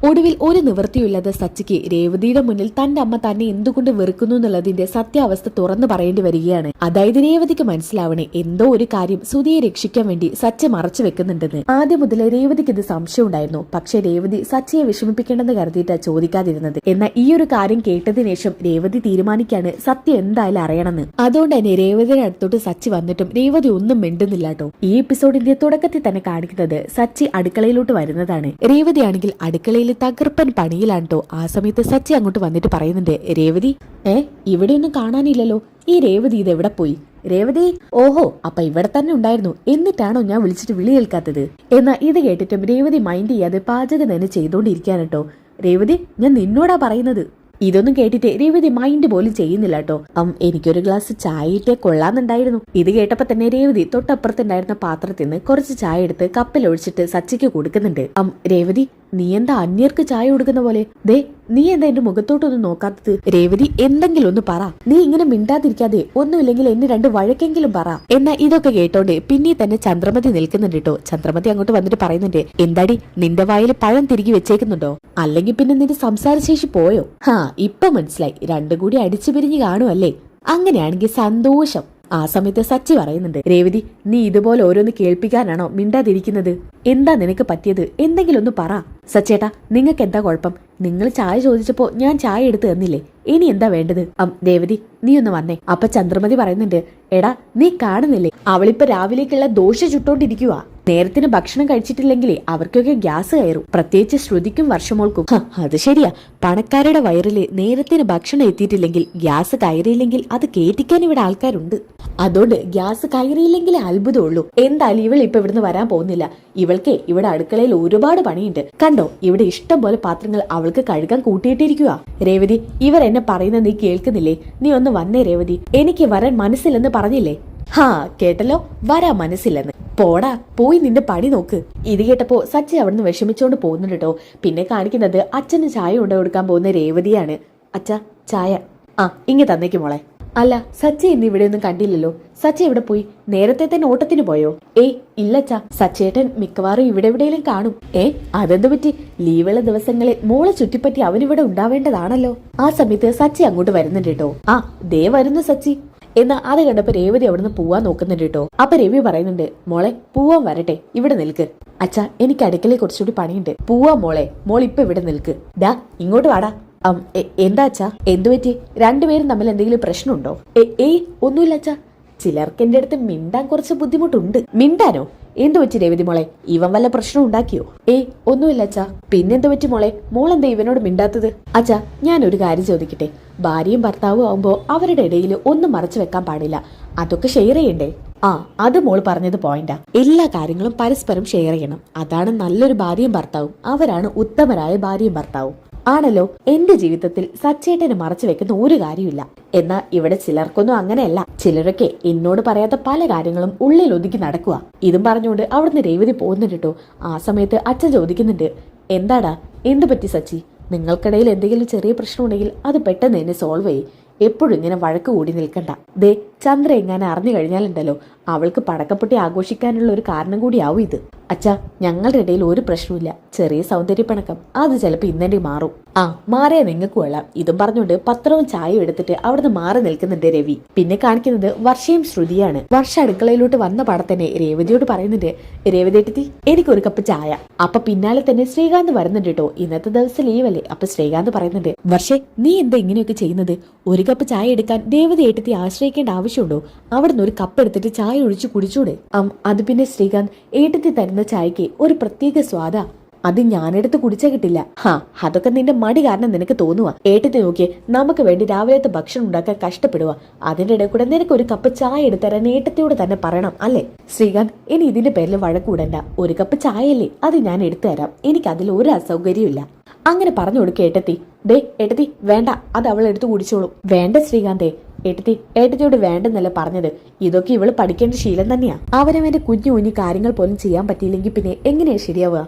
ഒടുവിൽ ഒരു നിവൃത്തിയില്ലാതെ സച്ചിക്ക് രേവതിയുടെ മുന്നിൽ തന്റെ അമ്മ തന്നെ എന്തുകൊണ്ട് വെറുക്കുന്നു എന്നുള്ളതിന്റെ സത്യാവസ്ഥ തുറന്നു പറയേണ്ടി വരികയാണ്. അതായത് രേവതിക്ക് മനസ്സിലാവണേ എന്തോ ഒരു കാര്യം സുധിയെ രക്ഷിക്കാൻ വേണ്ടി സച്ചി മറച്ചു വെക്കുന്നുണ്ടെന്ന്. ആദ്യം മുതലേ രേവതിക്ക് ഇത് സംശയം ഉണ്ടായിരുന്നു. പക്ഷെ രേവതി സച്ചിയെ വിഷമിപ്പിക്കണമെന്ന് കരുതിയിട്ടാ ചോദിക്കാതിരുന്നത്. എന്നാൽ ഈ ഒരു കാര്യം കേട്ടതിനു ശേഷം രേവതി തീരുമാനിക്കാണ് സത്യം എന്തായാലും അറിയണമെന്ന്. അതുകൊണ്ട് തന്നെ രേവതിയുടെ അടുത്തോട്ട് സച്ചി വന്നിട്ടും രേവതി ഒന്നും മിണ്ടുന്നില്ല കേട്ടോ. ഈ എപ്പിസോഡിന്റെ തുടക്കത്തിൽ തന്നെ കാണിക്കുന്നത് സച്ചി അടുക്കളയിലോട്ട് വരുന്നതാണ്. രേവതി ആണെങ്കിൽ അടുക്കളയിൽ തകർപ്പൻ പണിയിലാണ് കേട്ടോ. ആ സമയത്ത് സച്ചി അങ്ങോട്ട് വന്നിട്ട് പറയുന്നുണ്ട്, രേവതി ഇവിടെയൊന്നും കാണാനില്ലല്ലോ, ഈ രേവതി ഇത് എവിടെ പോയി? രേവതി, ഓഹോ, അപ്പൊ ഇവിടെ തന്നെ ഉണ്ടായിരുന്നു, എന്നിട്ടാണോ ഞാൻ വിളിച്ചിട്ട് വിളി കേൾക്കാത്തത്? എന്നാ ഇത് കേട്ടിട്ടും രേവതി മൈൻഡ് ചെയ്യാതെ പാചകം തന്നെ ചെയ്തോണ്ടിരിക്കാൻ കേട്ടോ. രേവതി, ഞാൻ നിന്നോടാ പറയുന്നത്. ഇതൊന്നും കേട്ടിട്ട് രേവതി മൈൻഡ് പോലും ചെയ്യുന്നില്ല കേട്ടോ. എനിക്കൊരു ഗ്ലാസ് ചായ ഇട്ടേ കൊള്ളാന്നുണ്ടായിരുന്നു. ഇത് കേട്ടപ്പോ തന്നെ രേവതി തൊട്ടപ്പുറത്തുണ്ടായിരുന്ന പാത്രത്തിൽ നിന്ന് കുറച്ച് ചായ എടുത്ത് കപ്പിൽ ഒഴിച്ചിട്ട് സച്ചിക്ക് കൊടുക്കുന്നുണ്ട്. രേവതി, നീ എന്താ അന്യർക്ക് ചായ കൊടുക്കുന്ന പോലെ? ദേ, നീ എന്താ എന്റെ മുഖത്തോട്ടൊന്നും നോക്കാത്തത്? രേവതി, എന്തെങ്കിലും ഒന്ന് പറ. നീ ഇങ്ങനെ മിണ്ടാതിരിക്കാതെ ഒന്നുമില്ലെങ്കിൽ എന്നെ രണ്ട് വഴക്കെങ്കിലും പറ. എന്നാ ഇതൊക്കെ കേട്ടോണ്ട് പിന്നെ തന്നെ ചന്ദ്രമതി നിൽക്കുന്നുണ്ട് കേട്ടോ. ചന്ദ്രമതി അങ്ങോട്ട് വന്നിട്ട് പറയുന്നുണ്ട്, എന്താടി നിന്റെ വായിൽ പഴം തിരികെ വെച്ചേക്കുന്നുണ്ടോ? അല്ലെങ്കിൽ പിന്നെ നിന്റെ സംസാരശേഷി പോയോ? ഇപ്പൊ മനസ്സിലായി, രണ്ടും കൂടി അടിച്ചു പിരിഞ്ഞു കാണുമല്ലേ? അങ്ങനെയാണെങ്കിൽ സന്തോഷം. ആ സമയത്ത് സച്ചി പറയുന്നുണ്ട്, രേവതി, നീ ഇതുപോലെ ഓരോന്ന് കേൾപ്പിക്കാനാണോ മിണ്ടാതിരിക്കുന്നത്? എന്താ നിനക്ക് പറ്റിയത്? എന്തെങ്കിലും ഒന്ന് പറ. സച്ചേട്ടാ, നിങ്ങൾക്ക് എന്താ കുഴപ്പം? നിങ്ങൾ ചായ ചോദിച്ചപ്പോ ഞാൻ ചായ എടുത്ത് തന്നില്ലേ? ഇനി എന്താ വേണ്ടത്? രേവതി, നീ ഒന്ന് വന്നേ. അപ്പൊ ചന്ദ്രമതി പറയുന്നുണ്ട്, എടാ നീ കാണുന്നില്ലേ, അവളിപ്പോ രാവിലേക്കുള്ള ദോശ ചുട്ടോണ്ടിരിക്കുക. നേരത്തിന് ഭക്ഷണം കഴിച്ചിട്ടില്ലെങ്കിലേ അവർക്കൊക്കെ ഗ്യാസ് കയറും, പ്രത്യേകിച്ച് ശ്രുതിക്കും വർഷമോൾക്കും. അത് ശരിയാ, പണക്കാരുടെ വയറില് നേരത്തിന് ഭക്ഷണം എത്തിയിട്ടില്ലെങ്കിൽ ഗ്യാസ് കയറിയില്ലെങ്കിൽ അത് കേറ്റിക്കാൻ ഇവിടെ ആൾക്കാരുണ്ട്. അതുകൊണ്ട് ഗ്യാസ് കയറിയില്ലെങ്കിലേ അത്ഭുതമുള്ളൂ. എന്തായാലും ഇവൾ ഇപ്പൊ ഇവിടുന്ന് വരാൻ പോകുന്നില്ല. ഇവൾക്ക് ഇവിടെ അടുക്കളയിൽ ഒരുപാട് പണിയുണ്ട്. കണ്ടോ, ഇവിടെ ഇഷ്ടം പോലെ പാത്രങ്ങൾ അവൾക്ക് കഴുകാൻ കൂട്ടിയിട്ടിരിക്കുക. രേവതി, ഇവർ എന്നെ പറയുന്നത് നീ കേൾക്കുന്നില്ലേ? നീ ഒന്ന് വന്നേ രേവതി, എനിക്ക് വരാൻ മനസ്സില്ലെന്ന് പറഞ്ഞില്ലേ? കേട്ടല്ലോ, വരാൻ മനസ്സില്ലെന്ന്. പോടാ, പോയി നിന്റെ പണി നോക്ക്. ഇത് കേട്ടപ്പോ സച്ചി അവിടുന്ന് വിഷമിച്ചോണ്ട് പോകുന്നുണ്ട് കേട്ടോ. പിന്നെ കാണിക്കുന്നത് അച്ഛന് ചായ കൊണ്ടു കൊടുക്കാൻ പോകുന്ന രേവതിയാണ്. അച്ഛ, ചായ. ഇങ്ങ തന്നേക്ക് മോളെ. അല്ല, സച്ചി ഇന്ന് ഇവിടെ ഒന്നും കണ്ടില്ലല്ലോ. സച്ചി എവിടെ പോയി? നേരത്തെ തന്നെ ഓട്ടത്തിന് പോയോ? ഇല്ലച്ചാ, സച്ചേട്ടൻ മിക്കവാറും ഇവിടെ എവിടെയെങ്കിലും കാണും. അതെന്ത് പറ്റി? ലീവുള്ള ദിവസങ്ങളിൽ മോളെ ചുറ്റിപ്പറ്റി അവനിവിടെ ഉണ്ടാവേണ്ടതാണല്ലോ. ആ സമയത്ത് സച്ചി അങ്ങോട്ട് വരുന്നുണ്ട് കേട്ടോ. ദേ വരുന്നു സച്ചി. എന്നാ അത് കണ്ടപ്പോ രേവതി അവിടുന്ന് പോവാൻ നോക്കുന്നുണ്ട് കേട്ടോ. അപ്പൊ രവി പറയുന്നുണ്ട്, മോളെ പോവാൻ വരട്ടെ, ഇവിടെ നിൽക്ക്. അച്ഛാ, എനിക്ക് അടുക്കളയിൽ കുറച്ചുകൂടി പണിയുണ്ട്. പോവാ മോളെ, മോൾ ഇപ്പൊ ഇവിടെ നിൽക്ക്. ഡാ, ഇങ്ങോട്ട് വാടാ. എന്താ അച്ഛാ, എന്തു പറ്റി? രണ്ടുപേരും തമ്മിൽ എന്തെങ്കിലും പ്രശ്നമുണ്ടോ? ഒന്നുമില്ല അച്ഛാ, ചിലർക്ക് എന്റെ അടുത്ത് മിണ്ടാൻ കുറച്ച് ബുദ്ധിമുട്ടുണ്ട്. മിണ്ടാനോ? എന്തു പറ്റി രേവതി മോളെ? ഇവൻ വല്ല പ്രശ്നം ഉണ്ടാക്കിയോ? ഒന്നുമില്ല അച്ഛാ. പിന്നെന്തു പറ്റി മോളെ? മോളെന്താ ഇവനോട് മിണ്ടാത്തത്? അച്ഛാ, ഞാനൊരു കാര്യം ചോദിക്കട്ടെ. ഭാര്യയും ഭർത്താവും ആവുമ്പോ അവരുടെ ഇടയിൽ ഒന്നും മറച്ചു വെക്കാൻ പാടില്ല. അതൊക്കെ ഷെയർ ചെയ്യണ്ടേ? അത് മോള് പറഞ്ഞത് പോയിന്റാ. എല്ലാ കാര്യങ്ങളും പരസ്പരം ഷെയർ ചെയ്യണം. അതാണ് നല്ലൊരു ഭാര്യയും ഭർത്താവും. അവരാണ് ഉത്തമരായ ഭാര്യയും ഭർത്താവും. ആണല്ലോ, എന്റെ ജീവിതത്തിൽ സച്ചേട്ടന് മറച്ചു വെക്കുന്ന ഒരു കാര്യമില്ല. എന്നാ ഇവിടെ ചിലർക്കൊന്നും അങ്ങനെയല്ല. ചിലരൊക്കെ എന്നോട് പറയാത്ത പല കാര്യങ്ങളും ഉള്ളിൽ ഒതുക്കി നടക്കുക. ഇതും പറഞ്ഞുകൊണ്ട് അവിടുന്ന് രേവതി പോകുന്നുണ്ട് കേട്ടോ. ആ സമയത്ത് അച്ഛൻ ചോദിക്കുന്നുണ്ട്, എന്താടാ, എന്തു പറ്റി സച്ചി? നിങ്ങൾക്കിടയിൽ എന്തെങ്കിലും ചെറിയ പ്രശ്നം ഉണ്ടെങ്കിൽ അത് പെട്ടെന്ന് തന്നെ സോൾവ് ചെയ്യും. എപ്പോഴും ഇങ്ങനെ വഴക്ക് കൂടി നിൽക്കണ്ട. ദേ, ചന്ദ്ര എങ്ങനെ അറിഞ്ഞു കഴിഞ്ഞാലുണ്ടല്ലോ അവൾക്ക് പടക്കപ്പൊട്ടി ആഘോഷിക്കാനുള്ള ഒരു കാരണം കൂടിയാവും ഇത്. അച്ഛാ, ഞങ്ങളുടെ ഇടയിൽ ഒരു പ്രശ്നമില്ല. ചെറിയ സൗന്ദര്യപ്പിണക്കം, അത് ചിലപ്പോ ഇന്നെ മാറും. മാറിയാ നിങ്ങൾക്ക് കൊള്ളാം. ഇതും പറഞ്ഞുകൊണ്ട് പത്രവും ചായയും എടുത്തിട്ട് അവിടുന്ന് മാറി നിൽക്കുന്നുണ്ട് രവി. പിന്നെ കാണിക്കുന്നത് വർഷയും ശ്രുതിയാണ്. വർഷ അടുക്കളയിലോട്ട് വന്ന പാടത്തന്നെ രേവതിയോട് പറയുന്നുണ്ട്, രേവതി ഏട്ടത്തി, എനിക്കൊരു കപ്പ് ചായ. അപ്പൊ പിന്നാലെ തന്നെ ശ്രീകാന്ത് വരുന്നുണ്ട് കേട്ടോ. ഇന്നത്തെ ദിവസം ലീവല്ലേ. അപ്പൊ ശ്രീകാന്ത് പറയുന്നുണ്ട്, വർഷേ, നീ എന്താ ഇങ്ങനെയൊക്കെ ചെയ്യുന്നത്? ഒരു കപ്പ് ചായ എടുക്കാൻ രേവതി ഏട്ടത്തി ആശ്രയിക്കേണ്ട ആവശ്യമുണ്ടോ? അവിടുന്ന് ഒരു കപ്പ് എടുത്തിട്ട് ചായ ഒഴിച്ചു കുടിച്ചൂടെ? അത് പിന്നെ ശ്രീകാന്ത്, ഏട്ടത്തി തരുന്ന ചായക്ക് ഒരു പ്രത്യേക സ്വാദാ. അത് ഞാനെടുത്ത് കുടിച്ചാ കിട്ടില്ല. അതൊക്കെ നിന്റെ മടി കാരണം നിനക്ക് തോന്നുക. ഏട്ടത്തെ നോക്കിയേ, നമുക്ക് വേണ്ടി രാവിലത്തെ ഭക്ഷണം ഉണ്ടാക്കാൻ കഷ്ടപ്പെടുക. അതിന്റെ ഇടയിൽ കൂടെ നിനക്ക് ഒരു കപ്പ് ചായ എടുത്തരാൻ ഏട്ടത്തിയോട് തന്നെ പറയണം അല്ലേ? ശ്രീകാന്ത്, ഇനി ഇതിന്റെ പേരിൽ വഴക്കൂടണ്ട. ഒരു കപ്പ് ചായയല്ലേ, അത് ഞാൻ എടുത്തു തരാം. എനിക്ക് അതിൽ ഒരു അസൗകര്യമില്ല. അങ്ങനെ പറഞ്ഞു കൊടുക്കുക ഏട്ടത്തി. ദേ ഏട്ടത്തി, വേണ്ട, അത് അവൾ എടുത്തു കുടിച്ചോളും. വേണ്ട ശ്രീകാന്തേ, ഏട്ടത്തിയോട് വേണ്ടെന്നല്ല പറഞ്ഞത്. ഇതൊക്കെ ഇവള് പഠിക്കേണ്ട ശീലം തന്നെയാ. അവനവന്റെ കുഞ്ഞു കുഞ്ഞു കാര്യങ്ങൾ പോലും ചെയ്യാൻ പറ്റിയില്ലെങ്കിൽ പിന്നെ എങ്ങനെയാ ശരിയാവുക?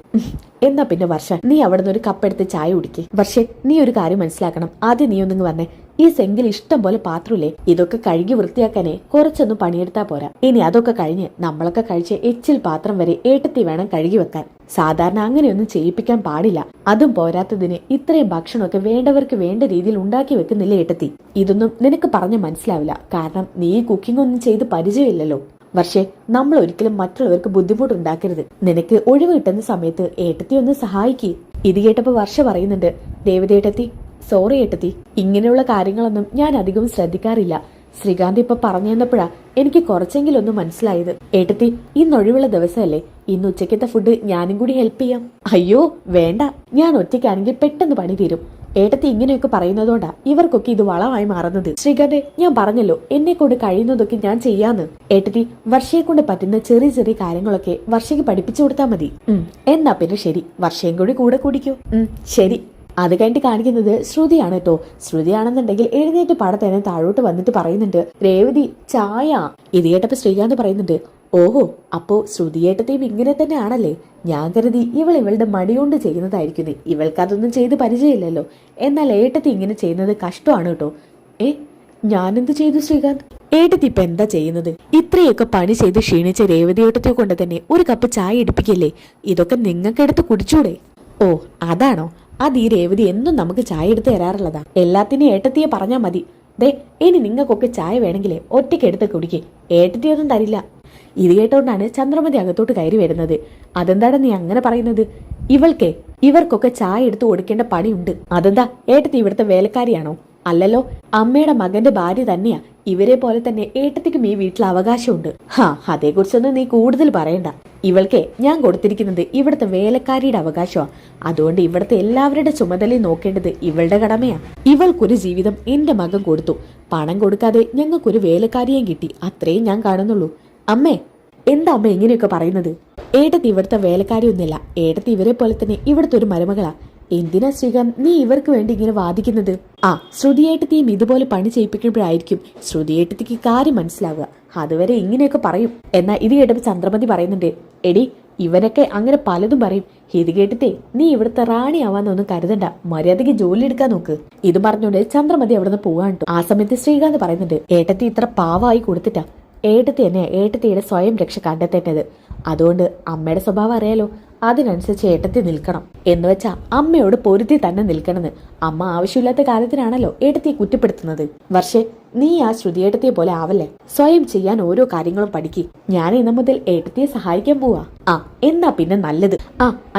എന്നാ പിന്നെ വർഷ, നീ അവിടെ നിന്ന് ഒരു കപ്പെടുത്ത് ചായ കുടിക്കേ. വർഷേ, നീ ഒരു കാര്യം മനസ്സിലാക്കണം. ആദ്യം നീ ഒന്നിങ്ങ് വന്നേ. ഈ സെങ്കിൽ ഇഷ്ടം പോലെ പാത്രമില്ലേ, ഇതൊക്കെ കഴുകി വൃത്തിയാക്കാനേ കുറച്ചൊന്നും പണിയെടുത്താ പോരാ. ഇനി അതൊക്കെ കഴിഞ്ഞ് നമ്മളൊക്കെ കഴിച്ച് എച്ചിൽ പാത്രം വരെ ഏട്ടത്തി വേണം കഴുകി വെക്കാൻ. സാധാരണ അങ്ങനെയൊന്നും ചെയ്യിപ്പിക്കാൻ പാടില്ല. അതും പോരാത്തതിന് ഇത്രയും ഭക്ഷണമൊക്കെ വേണ്ടവർക്ക് വേണ്ട രീതിയിൽ ഉണ്ടാക്കി വെക്കുന്നില്ലേ ഏട്ടത്തി. ഇതൊന്നും നിനക്ക് പറഞ്ഞ് മനസ്സിലാവില്ല, കാരണം നീ കുക്കിംഗ് ഒന്നും ചെയ്ത് പരിചയമില്ലല്ലോ. വർഷേ, നമ്മൾ ഒരിക്കലും മറ്റുള്ളവർക്ക് ബുദ്ധിമുട്ടുണ്ടാക്കരുത്. നിനക്ക് ഒഴിവ് കിട്ടുന്ന സമയത്ത് ഏട്ടത്തി ഒന്ന് സഹായിക്ക്. ഇത് കേട്ടപ്പോ വർഷ പറയുന്നുണ്ട്, രേവതി ഏട്ടത്തി, സോറി ഏട്ടത്തി, ഇങ്ങനെയുള്ള കാര്യങ്ങളൊന്നും ഞാൻ അധികം ശ്രദ്ധിക്കാറില്ല. ശ്രീകാന്ത് ഇപ്പൊ പറഞ്ഞു തന്നപ്പോഴാ എനിക്ക് കുറച്ചെങ്കിലും ഒന്ന് മനസ്സിലായത്. ഏട്ടത്തി, ഇന്ന് ഒഴിവുള്ള ദിവസമല്ലേ, ഇന്ന് ഉച്ചക്കത്തെ ഫുഡ് ഞാനും കൂടി ഹെൽപ്പ് ചെയ്യാം. അയ്യോ വേണ്ട, ഞാൻ ഒറ്റയ്ക്കാണെങ്കിൽ പെട്ടെന്ന് പണി തീരും. ഏട്ടത്തി ഇങ്ങനെയൊക്കെ പറയുന്നതുകൊണ്ടാ ഇവർക്കൊക്കെ ഇത് വളമായി മാറുന്നത്. ശ്രീകാന്ത്, ഞാൻ പറഞ്ഞല്ലോ എന്നെ കൊണ്ട് കഴിയുന്നതൊക്കെ ഞാൻ ചെയ്യാന്ന്. ഏട്ടത്തി, വർഷയെ കൊണ്ട് പറ്റുന്ന ചെറിയ ചെറിയ കാര്യങ്ങളൊക്കെ വർഷയ്ക്ക് പഠിപ്പിച്ചു കൊടുത്താൽ മതി. എന്നാ പിന്നെ ശരി, വർഷയും കൂടി കൂടെ കുടിക്കൂ. ശരി. അത് കഴിഞ്ഞിട്ട് കാണിക്കുന്നത് ശ്രുതിയാണ് കേട്ടോ. ശ്രുതിയാണെന്നുണ്ടെങ്കിൽ എഴുന്നേറ്റ് പടത്തേനെ താഴോട്ട് വന്നിട്ട് പറയുന്നുണ്ട്, രേവതി ചായ. ഇത് കേട്ടപ്പോ ശ്രീകാന്ത് പറയുന്നുണ്ട്, ഓഹോ, അപ്പോ ശ്രുതിയേട്ടത്തെയും ഇങ്ങനെ തന്നെ ആണല്ലേ. ഞാൻ കരുതി ഇവളുടെ മടികൊണ്ട് ചെയ്യുന്നതായിരിക്കുന്നേ. ഇവൾക്കതൊന്നും ചെയ്ത് പരിചയമില്ലല്ലോ. എന്നാൽ ഏട്ടത്തി ഇങ്ങനെ ചെയ്യുന്നത് കഷ്ടമാണ് കേട്ടോ. ഞാനെന്ത് ചെയ്തു ശ്രീകാന്ത്? ഏട്ടത്തി ഇപ്പൊ എന്താ ചെയ്യുന്നത്? ഇത്രയൊക്കെ പണി ചെയ്ത് ക്ഷീണിച്ച രേവതിയേട്ടത്തെ കൊണ്ട് തന്നെ ഒരു കപ്പ് ചായ എടുപ്പിക്കല്ലേ? ഇതൊക്കെ നിങ്ങൾക്കെടുത്ത് കുടിച്ചൂടെ? ഓ അതാണോ? അത് ഈ രേവതി എന്നും നമുക്ക് ചായ എടുത്ത് തരാറുള്ളതാ. എല്ലാത്തിനും ഏട്ടത്തിയെ പറഞ്ഞാ മതി. ദേ, ഇനി നിങ്ങൾക്കൊക്കെ ചായ വേണമെങ്കിലേ ഒറ്റയ്ക്ക് എടുത്ത് കുടിക്കേ, ഏട്ടത്തിയൊന്നും തരില്ല. ഇത് കേട്ടോണ്ടാണ് ചന്ദ്രമതി അകത്തോട്ട് കയറി വരുന്നത്. അതെന്താണ് നീ അങ്ങനെ പറയുന്നത്? ഇവർക്കൊക്കെ ചായ എടുത്തു കൊടുക്കേണ്ട പണിയുണ്ട്. അതെന്താ ഏട്ടത്തി ഇവിടുത്തെ വേലക്കാരിയാണോ? അല്ലല്ലോ, അമ്മയുടെ മകന്റെ ഭാര്യ തന്നെയാ. ഇവരെ പോലെ തന്നെ ഏട്ടത്തിക്കും ഈ വീട്ടിൽ അവകാശമുണ്ട്. അതേക്കുറിച്ചൊന്നും നീ കൂടുതൽ പറയണ്ട. ഇവൾക്കേ ഞാൻ കൊടുത്തിരിക്കുന്നത് ഇവിടുത്തെ വേലക്കാരിയുടെ അവകാശമാണ്. അതുകൊണ്ട് ഇവിടുത്തെ എല്ലാവരുടെ ചുമതലയും നോക്കേണ്ടത് ഇവളുടെ കടമയാ. ഇവൾക്കൊരു ജീവിതം എന്റെ മകൻ കൊടുത്തു. പണം കൊടുക്കാതെ ഞങ്ങൾക്കൊരു വേലക്കാരിയേയും കിട്ടി. അത്രയും ഞാൻ കാണുന്നുള്ളൂ. അമ്മേ, എന്താ അമ്മ ഇങ്ങനെയൊക്കെ പറയുന്നത്? ഏട്ടത്തി ഇവിടുത്തെ വേലക്കാരിയൊന്നുമില്ല. ഏട്ടത്തി ഇവരെ പോലെ തന്നെ ഇവിടുത്തെ ഒരു മരുമകളാ. എന്തിനാ ശ്രീകാന്ത് നീ ഇവർക്ക് വേണ്ടി ഇങ്ങനെ വാദിക്കുന്നത്? ശ്രുതിയേട്ടത്തിയും ഇതുപോലെ പണി ചെയ്യിപ്പിക്കുമ്പോഴായിരിക്കും ശ്രുതിയേട്ടത്തിക്ക് കാര്യം മനസ്സിലാവുക. അതുവരെ ഇങ്ങനെയൊക്കെ പറയും. എന്നാ ഇത് കേട്ടപ്പോ ചന്ദ്രമതി പറയുന്നുണ്ട്, എടി ഇവനൊക്കെ അങ്ങനെ പലതും പറയും. ഇത് കേട്ടിട്ടേ നീ ഇവിടുത്തെ റാണി ആവാന്നൊന്നും കരുതണ്ട, മര്യാദയ്ക്ക് ജോലി എടുക്കാൻ നോക്ക്. ഇത് പറഞ്ഞുകൊണ്ട് ചന്ദ്രമതി അവിടുന്ന് പോവാണ്ടോ. ആ സമയത്ത് ശ്രീകാന്ത് പറയുന്നുണ്ട്, ഏട്ടത്തി ഇത്ര പാവമായി കൊടുത്തിട്ടാ ഏട്ടത്തി തന്നെ ഏട്ടത്തിയുടെ സ്വയം രക്ഷ കണ്ടെത്തേണ്ടത്. അതുകൊണ്ട് അമ്മയുടെ സ്വഭാവം അറിയാലോ, അതിനനുസരിച്ച് ഏട്ടത്തി നിൽക്കണം. എന്ന് വെച്ചാ അമ്മയോട് പൊരുത്തി തന്നെ നിൽക്കണമെന്ന്. അമ്മ ആവശ്യമില്ലാത്ത കാര്യത്തിനാണല്ലോ ഏട്ടത്തിയെ കുറ്റപ്പെടുത്തുന്നത്. വർഷേ, നീ ആ ശ്രുതിയേട്ടത്തിയെ പോലെ ആവല്ലേ. സ്വയം ചെയ്യാൻ ഓരോ കാര്യങ്ങളും പഠിക്ക്. ഞാൻ ഇന്നു മുതൽ ഏട്ടത്തിയെ സഹായിക്കാൻ പോവാ. എന്നാ പിന്നെ നല്ലത്.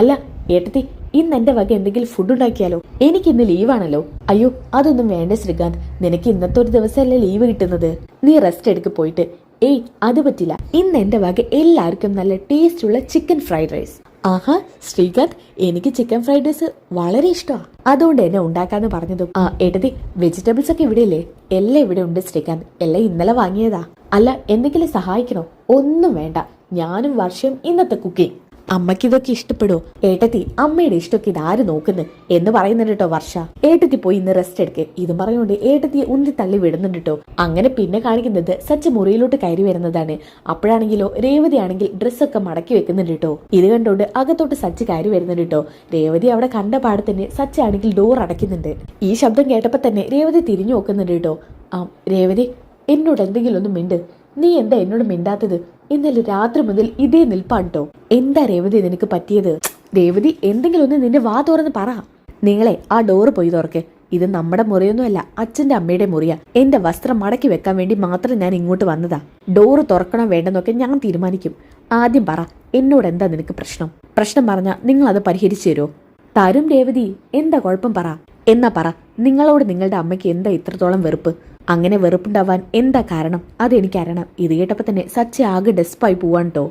അല്ല ഏട്ടത്തി, ഇന്ന് എന്റെ വക എന്തെങ്കിലും ഫുഡ് ഉണ്ടാക്കിയാലോ? എനിക്കിന്ന് ലീവാണല്ലോ. അയ്യോ അതൊന്നും വേണ്ട ശ്രീകാന്ത്, നിനക്ക് ഇന്നത്തെ ഒരു ദിവസമല്ലേ ലീവ് കിട്ടുന്നത്. നീ റെസ്റ്റ് എടുക്ക് പോയിട്ട്. അത് പറ്റില്ല, ഇന്ന് എന്റെ വക എല്ലാവർക്കും നല്ല ടേസ്റ്റ് ഉള്ള ചിക്കൻ ഫ്രൈഡ് റൈസ്. ആഹാ ശ്രീകാന്ത്, എനിക്ക് ചിക്കൻ ഫ്രൈഡ് റൈസ് വളരെ ഇഷ്ടമാണ്. അതുകൊണ്ട് എന്നെ ഉണ്ടാക്കാന്ന് പറഞ്ഞതും ഏട്ടത്തി, വെജിറ്റബിൾസ് ഒക്കെ ഇവിടെ ഇല്ലേ? എല്ലാം ഇവിടെ ഉണ്ട് ശ്രീകാന്ത്, എല്ലാം ഇന്നലെ വാങ്ങിയതാ. അല്ല എന്തെങ്കിലും സഹായിക്കണോ? ഒന്നും വേണ്ട, ഞാനും വർഷയും ഇന്നത്തെ കുക്കിംഗ്. അമ്മയ്ക്ക് ഇതൊക്കെ ഇഷ്ടപ്പെടുവോ? ഏട്ടത്തി, അമ്മയുടെ ഇഷ്ടമൊക്കെ ഇതാര് നോക്കുന്നു എന്ന് പറയുന്നുണ്ട് കേട്ടോ വർഷ. ഏട്ടത്തി പോയി ഇന്ന് റെസ്റ്റ് എടുക്ക്. ഇതും പറഞ്ഞുകൊണ്ട് ഏട്ടത്തിയെ ഉന്തി തള്ളി വിടുന്നുണ്ട് കേട്ടോ. അങ്ങനെ പിന്നെ കാണിക്കുന്നത് സച്ച് മുറിയിലോട്ട് കയറി വരുന്നതാണ്. അപ്പോഴാണെങ്കിലോ രേവതി ആണെങ്കിൽ ഡ്രസ്സൊക്കെ മടക്കി വെക്കുന്നുണ്ട് കേട്ടോ. ഇത് കണ്ടോണ്ട് അകത്തോട്ട് സച്ച് കയറി വരുന്നുണ്ട് കേട്ടോ. രേവതി അവിടെ കണ്ട പാടെ തന്നെ സച്ച് ആണെങ്കിൽ ഡോർ അടയ്ക്കുന്നുണ്ട്. ഈ ശബ്ദം കേട്ടപ്പോ തന്നെ രേവതി തിരിഞ്ഞു നോക്കുന്നുണ്ട് കേട്ടോ. രേവതി, എന്നോട് എന്തെങ്കിലും ഒന്ന് മിണ്ട്. നീ എന്താ എന്നോട് മിണ്ടാത്തത്? ഇന്നലെ രാത്രി മുതൽ ഇതേ നിൽപ്പാട്ടോ. എന്താ രേവതി നിനക്ക് പറ്റിയത്? രേവതി, എന്തെങ്കിലും ഒന്ന് നിന്റെ വാ തുറന്ന് പറ. നിങ്ങളെ ആ ഡോറ് പോയി തുറക്ക്. ഇത് നമ്മുടെ മുറിയൊന്നുമല്ല, അച്ഛന്റെ അമ്മയുടെ മുറിയാ. എന്റെ വസ്ത്രം മടക്കി വെക്കാൻ വേണ്ടി മാത്രം ഞാൻ ഇങ്ങോട്ട് വന്നതാ. ഡോറ് തുറക്കണം വേണ്ടെന്നൊക്കെ ഞാൻ തീരുമാനിക്കും. ആദ്യം പറ, എന്നോട് എന്താ നിനക്ക് പ്രശ്നം? പ്രശ്നം പറഞ്ഞാ നിങ്ങൾ അത് പരിഹരിച്ചു തരുമോ? തരും രേവതി, എന്താ കുഴപ്പം പറ. എന്നാ പറ, നിങ്ങളോട് നിങ്ങളുടെ അമ്മയ്ക്ക് എന്താ ഇത്രത്തോളം വെറുപ്പ്? അങ്ങനെ വെറുപ്പുണ്ടാവാൻ എന്താ കാരണം? അതെനിക്കറിയണം. ഇത് കേട്ടപ്പോ തന്നെ സച്ച് ആകെ ഡെസ്പായി പോവാൻ കേട്ടോ.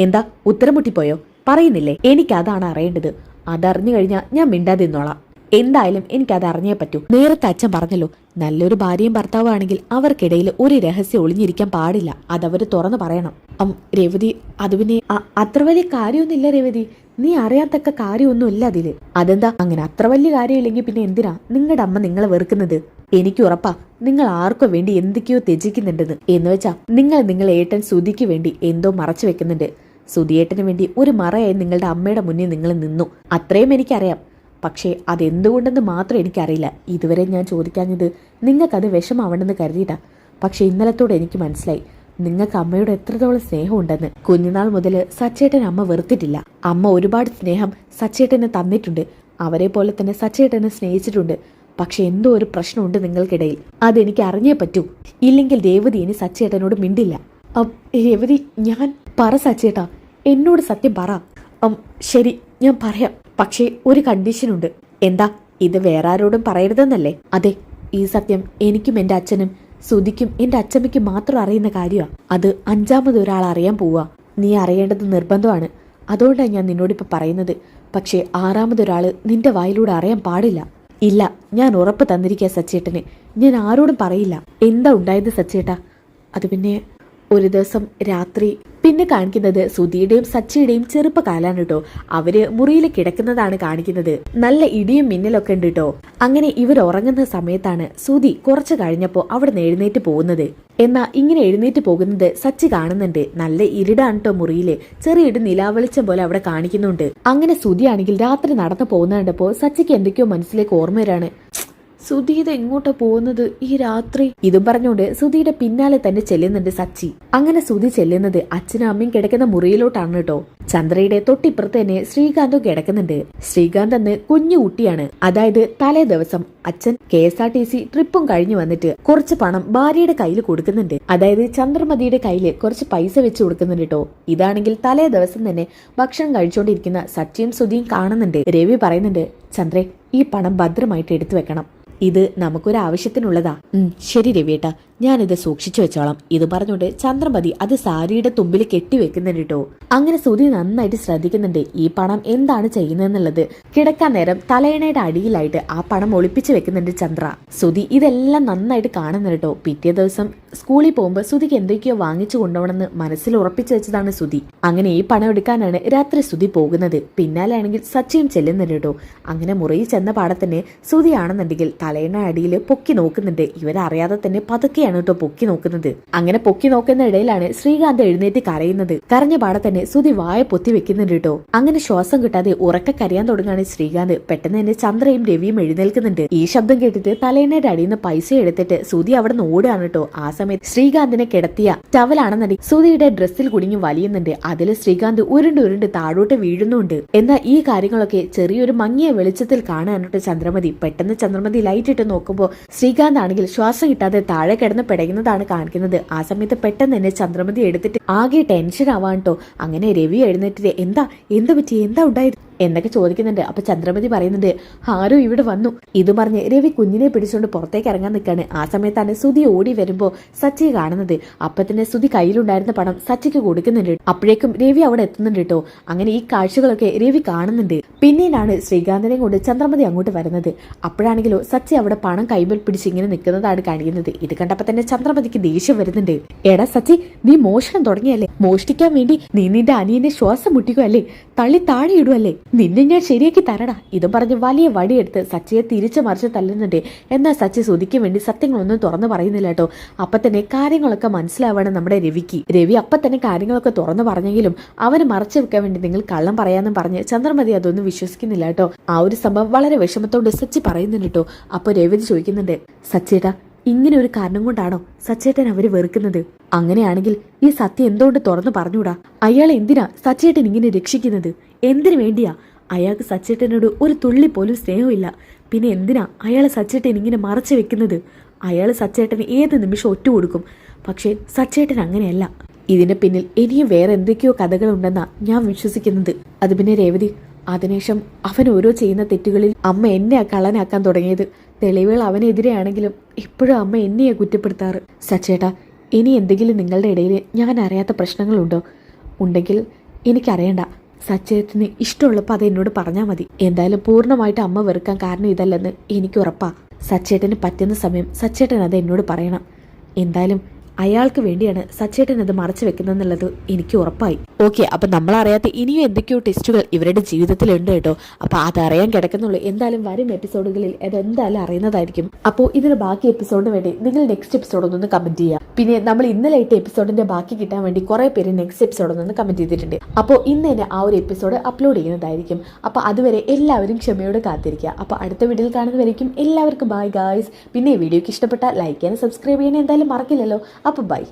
എന്താ ഉത്തരം മുട്ടിപ്പോയോ? പറയുന്നില്ലേ? എനിക്കതാണ് അറിയേണ്ടത്. അതറിഞ്ഞു കഴിഞ്ഞാൽ ഞാൻ മിണ്ടാതെ നിന്നോളാം. എന്തായാലും എനിക്കത് അറിഞ്ഞേ പറ്റൂ. നേരത്തെ അച്ഛൻ പറഞ്ഞല്ലോ, നല്ലൊരു ഭാര്യയും ഭർത്താവാണെങ്കിൽ അവർക്കിടയിൽ ഒരു രഹസ്യം ഒളിഞ്ഞിരിക്കാൻ പാടില്ല. അതവര് തുറന്നു പറയണം. രേവതി, അത് പിന്നെ അത്ര വലിയ കാര്യമൊന്നുമില്ല രേവതി. നീ അറിയാത്തക്ക കാര്യമൊന്നുമില്ല അതില്. അതെന്താ അങ്ങനെ? അത്ര വലിയ കാര്യമില്ലെങ്കിൽ പിന്നെ എന്തിനാ നിങ്ങളുടെ അമ്മ നിങ്ങളെ വെറുക്കുന്നത്? എനിക്ക് ഉറപ്പാ നിങ്ങൾ ആർക്കോ വേണ്ടി എന്തൊക്കെയോ ത്യജിക്കുന്നുണ്ടെന്ന്. എന്ന് വെച്ചാ നിങ്ങളെ ഏട്ടൻ സുധിക്ക് വേണ്ടി എന്തോ മറച്ചു വെക്കുന്നുണ്ട്. സുധിയേട്ടന് വേണ്ടി ഒരു മറയായി നിങ്ങളുടെ അമ്മയുടെ മുന്നിൽ നിങ്ങൾ നിന്നു. അത്രയും എനിക്കറിയാം. പക്ഷേ അതെന്തുകൊണ്ടെന്ന് മാത്രം എനിക്കറിയില്ല. ഇതുവരെ ഞാൻ ചോദിക്കാഞ്ഞത് നിങ്ങൾക്കത് വിഷമാവണമെന്ന് കരുതിയിട്ടാ. പക്ഷെ ഇന്നലത്തോടെ എനിക്ക് മനസ്സിലായി നിങ്ങൾക്ക് അമ്മയോട് എത്രത്തോളം സ്നേഹമുണ്ടെന്ന്. കുഞ്ഞുനാൾ മുതൽ സച്ചേട്ടൻ അമ്മ വെറുത്തിട്ടില്ല. അമ്മ ഒരുപാട് സ്നേഹം സച്ചേട്ടന് തന്നിട്ടുണ്ട്. അവരെ പോലെ തന്നെ സച്ചേട്ടനെ സ്നേഹിച്ചിട്ടുണ്ട്. പക്ഷെ എന്തോ ഒരു പ്രശ്നമുണ്ട് നിങ്ങൾക്കിടയിൽ. അതെനിക്ക് അറിഞ്ഞേ പറ്റൂ. ഇല്ലെങ്കിൽ രേവതി ഇനി സച്ചേട്ടനോട് മിണ്ടില്ല. രേവതി, ഞാൻ പറ സച്ചേട്ടാ, എന്നോട് സത്യം പറ. ശരി, ഞാൻ പറയാം. പക്ഷേ ഒരു കണ്ടീഷനുണ്ട്. എന്താ? ഇത് വേറെ ആരോടും പറയരുതെന്നല്ലേ? അതെ, ഈ സത്യം എനിക്കും എൻ്റെ അച്ഛനും സുധിക്കും എൻ്റെ അച്ഛമ്മയ്ക്കും മാത്രം അറിയുന്ന കാര്യമാണ്. അത് അഞ്ചാമതൊരാൾ അറിയാൻ പോവുക. നീ അറിയേണ്ടത് നിർബന്ധമാണ്. അതുകൊണ്ടാണ് ഞാൻ നിന്നോടിപ്പോൾ പറയുന്നത്. പക്ഷേ ആറാമതൊരാൾ നിന്റെ വായിലൂടെ അറിയാൻ പാടില്ല. ഇല്ല, ഞാൻ ഉറപ്പ് തന്നിരിക്കുക സച്ചേട്ടന്. ഞാൻ ആരോടും പറയില്ല. എന്താ ഉണ്ടായത് സച്ചേട്ടാ? അത് പിന്നെ ഒരു ദിവസം രാത്രി പിന്നെ കാണിക്കുന്നത് സുധിയുടെയും സച്ചിയുടെയും ചെറുപ്പകാലാണ് കേട്ടോ. അവര് മുറിയിൽ കിടക്കുന്നതാണ് കാണിക്കുന്നത്. നല്ല ഇടിയും മിന്നലൊക്കെ ഉണ്ട് കേട്ടോ. അങ്ങനെ ഇവർ ഉറങ്ങുന്ന സമയത്താണ് സുധി കുറച്ചു കഴിഞ്ഞപ്പോൾ അവിടെ നിന്ന് എഴുന്നേറ്റ് പോകുന്നത്. എന്നാ ഇങ്ങനെ എഴുന്നേറ്റ് പോകുന്നത് സച്ചി കാണുന്നുണ്ട്. നല്ല ഇരുടാണ് കേട്ടോ മുറിയില്. ചെറിയൊരു നിലാവെളിച്ചം പോലെ അവിടെ കാണിക്കുന്നുണ്ട്. അങ്ങനെ സുധി ആണെങ്കിൽ രാത്രി നടന്നു പോകുന്ന കണ്ടപ്പോ സച്ചിക്ക് എന്തൊക്കെയോ മനസ്സിലേക്ക് ഓർമ്മ വരാണ്. സുധി ഇത് എങ്ങോട്ടാ പോകുന്നത് ഈ രാത്രി? ഇതും പറഞ്ഞുകൊണ്ട് സുധിയുടെ പിന്നാലെ തന്നെ ചെല്ലുന്നുണ്ട് സച്ചി. അങ്ങനെ സുധി ചെല്ലുന്നത് അച്ഛനും അമ്മയും കിടക്കുന്ന മുറിയിലോട്ടാണ് കേട്ടോ. ചന്ദ്രയുടെ തൊട്ടിപ്പുറത്ത് തന്നെ ശ്രീകാന്തും കിടക്കുന്നുണ്ട്. ശ്രീകാന്ത് അന്ന് കുഞ്ഞു കുട്ടിയാണ്. അതായത് തലേ ദിവസം അച്ഛൻ KSRTC ട്രിപ്പും കഴിഞ്ഞു വന്നിട്ട് കുറച്ച് പണം ഭാര്യയുടെ കയ്യിൽ കൊടുക്കുന്നുണ്ട്. അതായത് ചന്ദ്രമതിയുടെ കയ്യിൽ കുറച്ച് പൈസ വെച്ച് കൊടുക്കുന്നുണ്ട് കേട്ടോ. ഇതാണെങ്കിൽ തലേ ദിവസം തന്നെ ഭക്ഷണം കഴിച്ചുകൊണ്ടിരിക്കുന്ന സച്ചിയും സുധിയും കാണുന്നുണ്ട്. രവി പറയുന്നുണ്ട്, ചന്ദ്രേ, ഈ പണം ഭദ്രമായിട്ട് എടുത്തു വെക്കണം. ഇത് നമുക്കൊരാവശ്യത്തിനുള്ളതാ. ശരി രവിയേട്ടാ, ഞാനിത് സൂക്ഷിച്ചു വെച്ചോളാം. ഇത് പറഞ്ഞുകൊണ്ട് ചന്ദ്രമതി അത് സാരിയുടെ തുമ്പിൽ കെട്ടിവെക്കുന്നുണ്ട് കേട്ടോ. അങ്ങനെ സുധി നന്നായിട്ട് ശ്രദ്ധിക്കുന്നുണ്ട് ഈ പണം എന്താണ് ചെയ്യുന്നതെന്നുള്ളത്. കിടക്കാൻ നേരം തലയണയുടെ അടിയിലായിട്ട് ആ പണം ഒളിപ്പിച്ചു വെക്കുന്നുണ്ട് ചന്ദ്ര. സുധി ഇതെല്ലാം നന്നായിട്ട് കാണുന്നുണ്ട് കേട്ടോ. പിറ്റേ ദിവസം സ്കൂളിൽ പോകുമ്പോൾ സുധിക്ക് എന്തൊക്കെയോ വാങ്ങിച്ചു കൊണ്ടുപോകണമെന്ന് മനസ്സിൽ ഉറപ്പിച്ചു വെച്ചതാണ് സുധി. അങ്ങനെ ഈ പണം എടുക്കാനാണ് രാത്രി സുധി പോകുന്നത്. പിന്നാലെ ആണെങ്കിൽ സച്ചിയും ചെല്ലുന്നുണ്ട് കേട്ടോ. അങ്ങനെ മുറിയിൽ ചെന്ന പാടത്തന്നെ സുധി ആണെന്നുണ്ടെങ്കിൽ തലയണ അടിയിൽ പൊക്കി നോക്കുന്നുണ്ട്. ഇവരറിയാതെ തന്നെ പതുക്കെയാണ് കേട്ടോ പൊക്കി നോക്കുന്നത്. അങ്ങനെ പൊക്കി നോക്കുന്ന ഇടയിലാണ് ശ്രീകാന്ത് എഴുന്നേറ്റ് കരയുന്നത്. കരഞ്ഞ പാടെ തന്നെ സുധി വായ പൊത്തി വെക്കുന്നുണ്ട് കേട്ടോ. അങ്ങനെ ശ്വാസം കിട്ടാതെ ഉറക്കെ കരയാൻ തുടങ്ങാണ് ശ്രീകാന്ത്. പെട്ടെന്ന് തന്നെ ചന്ദ്രയും രവിയും എഴുന്നേൽക്കുന്നുണ്ട്. ഈ ശബ്ദം കേട്ടിട്ട് തലയണയുടെ അടിയിൽ നിന്ന് പൈസ എടുത്തിട്ട് സുധി അവിടെ നിന്ന് ഓടുകയാണ് കേട്ടോ. ആ സമയത്ത് ശ്രീകാന്തിനെ കിടത്തിയ ടവലാണെന്നുണ്ടെങ്കിൽ സുധിയുടെ ഡ്രസ്സിൽ കുടുങ്ങി വലിയുന്നുണ്ട്. അതിൽ ശ്രീകാന്ത് ഉരുണ്ട് താഴോട്ട് വീഴുന്നുണ്ട്. എന്നാൽ ഈ കാര്യങ്ങളൊക്കെ ചെറിയൊരു മങ്ങിയ വെളിച്ചത്തിൽ കാണാനായിട്ട് ചന്ദ്രമതി. പെട്ടെന്ന് ചന്ദ്രമതി ലൈറ്റ് ഇട്ട് നോക്കുമ്പോൾ ശ്രീകാന്ത് ആണെങ്കിൽ ശ്വാസം കിട്ടാതെ താഴെ കിടന്ന് പിടയുന്നതാണ് കാണിക്കുന്നത്. ആ സമയത്ത് പെട്ടെന്ന് തന്നെ ചന്ദ്രമതി എടുത്തിട്ട് ആകെ ടെൻഷൻ ആവാൻ കേട്ടോ. അങ്ങനെ രവി എഴുന്നേറ്റിട്ട് എന്താ പറ്റി, എന്താ ഉണ്ടായത് എന്നൊക്കെ ചോദിക്കുന്നുണ്ട്. അപ്പൊ ചന്ദ്രമതി പറയുന്നുണ്ട്, ആരോ ഇവിടെ വന്നു. ഇത് പറഞ്ഞ് രവി കുഞ്ഞിനെ പിടിച്ചുകൊണ്ട് പുറത്തേക്ക് ഇറങ്ങാൻ നിൽക്കാണ്. ആ സമയത്താണ് സുധി ഓടി വരുമ്പോ സച്ചിയെ കാണുന്നത്. അപ്പൊ തന്നെ സുധി കയ്യിലുണ്ടായിരുന്ന പണം സച്ചിക്ക് കൊടുക്കുന്നുണ്ട്. അപ്പോഴേക്കും രവി അവിടെ എത്തുന്നുണ്ട് കേട്ടോ. അങ്ങനെ ഈ കാഴ്ചകളൊക്കെ രവി കാണുന്നുണ്ട്. പിന്നീടാണ് ശ്രീകാന്തിനെ കൊണ്ട് ചന്ദ്രമതി അങ്ങോട്ട് വരുന്നത്. അപ്പോഴാണെങ്കിലോ സച്ചി അവിടെ പണം കൈമേൽ പിടിച്ച് ഇങ്ങനെ നിൽക്കുന്നതാണ് കാണിക്കുന്നത്. ഇത് കണ്ടപ്പോ തന്നെ ചന്ദ്രമതിക്ക് ദേഷ്യം വരുന്നുണ്ട്. എടാ സച്ചി, നീ മോഷണം തുടങ്ങിയല്ലേ? മോഷ്ടിക്കാൻ വേണ്ടി നീ നിന്റെ അനിയനെ ശ്വാസം മുട്ടിക്കുവല്ലേ? തള്ളി താഴെ ഇടുവല്ലേ? നിന്നെ ഞാൻ ശരിയാക്കി തരടാ. ഇതും പറഞ്ഞ് വലിയ വടിയെടുത്ത് സച്ചിയെ തിരിച്ചു മറിച്ച് തല്ലുന്നുണ്ട്. എന്നാൽ സച്ചി സുധിക്ക് വേണ്ടി സത്യങ്ങളൊന്നും തുറന്നു പറയുന്നില്ല കേട്ടോ. അപ്പൊ തന്നെ കാര്യങ്ങളൊക്കെ മനസ്സിലാവാണ് നമ്മുടെ രവിക്ക്. രവി അപ്പൊ തന്നെ കാര്യങ്ങളൊക്കെ തുറന്നു പറഞ്ഞെങ്കിലും അവന് മറച്ചു വെക്കാൻ വേണ്ടി നിങ്ങൾ കള്ളം പറയാന്നും പറഞ്ഞ് ചന്ദ്രമതി അതൊന്നും വിശ്വസിക്കുന്നില്ല കേട്ടോ. ആ ഒരു സംഭവം വളരെ വിഷമത്തോട് സച്ചി പറയുന്നുണ്ട് കേട്ടോ. അപ്പൊ രവി ചോദിക്കുന്നുണ്ട്, സച്ചേട്ടാ, ഇങ്ങനെ ഒരു കാരണം കൊണ്ടാണോ സച്ചേട്ടൻ അവര് വെറുക്കുന്നത്? അങ്ങനെയാണെങ്കിൽ ഈ സത്യം എന്തുകൊണ്ട് തുറന്നു പറഞ്ഞൂടാ? അയാളെ എന്തിനാ സച്ചേട്ടൻ ഇങ്ങനെ രക്ഷിക്കുന്നത്? എന്തിനു വേണ്ടിയാ? അയാൾക്ക് സച്ചേട്ടനോട് ഒരു തുള്ളി പോലും സ്നേഹമില്ല. പിന്നെ എന്തിനാ അയാളെ സച്ചേട്ടൻ ഇങ്ങനെ മറച്ചു വെക്കുന്നത്? അയാൾ സച്ചേട്ടന് ഏത് നിമിഷം ഒറ്റ കൊടുക്കും. പക്ഷേ സച്ചേട്ടൻ അങ്ങനെയല്ല. ഇതിന്റെ പിന്നിൽ ഇനിയും വേറെ എന്തൊക്കെയോ കഥകളുണ്ടെന്നാ ഞാൻ വിശ്വസിക്കുന്നത്. അത് പിന്നെ രേവതി, അതിനുശേഷം അവൻ ഓരോ ചെയ്യുന്ന തെറ്റുകളിൽ അമ്മ എന്നെ കള്ളനാക്കാൻ തുടങ്ങിയത്. തെളിവുകൾ അവനെതിരെയാണെങ്കിലും ഇപ്പോഴും അമ്മ എന്നെയാ കുറ്റപ്പെടുത്താറ്. സച്ചേട്ടാ, ഇനി എന്തെങ്കിലും നിങ്ങളുടെ ഇടയിൽ ഞാൻ അറിയാത്ത പ്രശ്നങ്ങളുണ്ടോ? ഉണ്ടെങ്കിൽ എനിക്കറിയണ്ട. സച്ചേട്ടന് ഇഷ്ടമുള്ളപ്പോൾ അത് എന്നോട് പറഞ്ഞാൽ മതി. എന്തായാലും പൂർണ്ണമായിട്ട് അമ്മ വെറുക്കാൻ കാരണം ഇതല്ലെന്ന് എനിക്ക് ഉറപ്പാ. സച്ചേട്ടന് പറ്റുന്ന സമയം സച്ചേട്ടൻ അത് എന്നോട് പറയണം. എന്തായാലും അയാൾക്ക് വേണ്ടിയാണ് സച്ചേട്ടൻ അത് മറച്ചു വെക്കുന്നതെന്നുള്ളത് എനിക്ക് ഉറപ്പായി. ഓക്കെ, അപ്പം നമ്മളറിയാത്ത ഇനിയും എന്തൊക്കെയോ ടെസ്റ്റുകൾ ഇവരുടെ ജീവിതത്തിലുണ്ട് കേട്ടോ. അപ്പോൾ അതറിയാൻ കിടക്കുന്നുള്ളൂ. എന്തായാലും വരും എപ്പിസോഡുകളിൽ അതെന്തായാലും അറിയുന്നതായിരിക്കും. അപ്പോൾ ഇതിന് ബാക്കി എപ്പിസോഡിന് വേണ്ടി നിങ്ങൾ നെക്സ്റ്റ് എപ്പിസോഡ് ഒന്ന് കമന്റ് ചെയ്യുക. പിന്നെ നമ്മൾ ഇന്നലെ ഇട്ട എപ്പിസോഡിന്റെ ബാക്കി കിട്ടാൻ വേണ്ടി കുറെ പേര് നെക്സ്റ്റ് എപ്പിസോഡ് ഒന്ന് കമന്റ് ചെയ്തിട്ടുണ്ട്. അപ്പോൾ ഇന്ന് തന്നെ ആ ഒരു എപ്പിസോഡ് അപ്ലോഡ് ചെയ്യുന്നതായിരിക്കും. അപ്പോൾ അതുവരെ എല്ലാവരും ക്ഷമയോടെ കാത്തിരിക്കുക. അപ്പോൾ അടുത്ത വീഡിയോയിൽ കാണുന്നവരേക്കും എല്ലാവർക്കും ബൈ ഗായ്സ്. പിന്നെ ഈ വീഡിയോക്ക് ഇഷ്ടപ്പെട്ട ലൈക്ക് ചെയ്യാനും സബ്സ്ക്രൈബ് ചെയ്യാനും എന്തായാലും മറക്കില്ലല്ലോ. അപ്പോൾ ബൈ.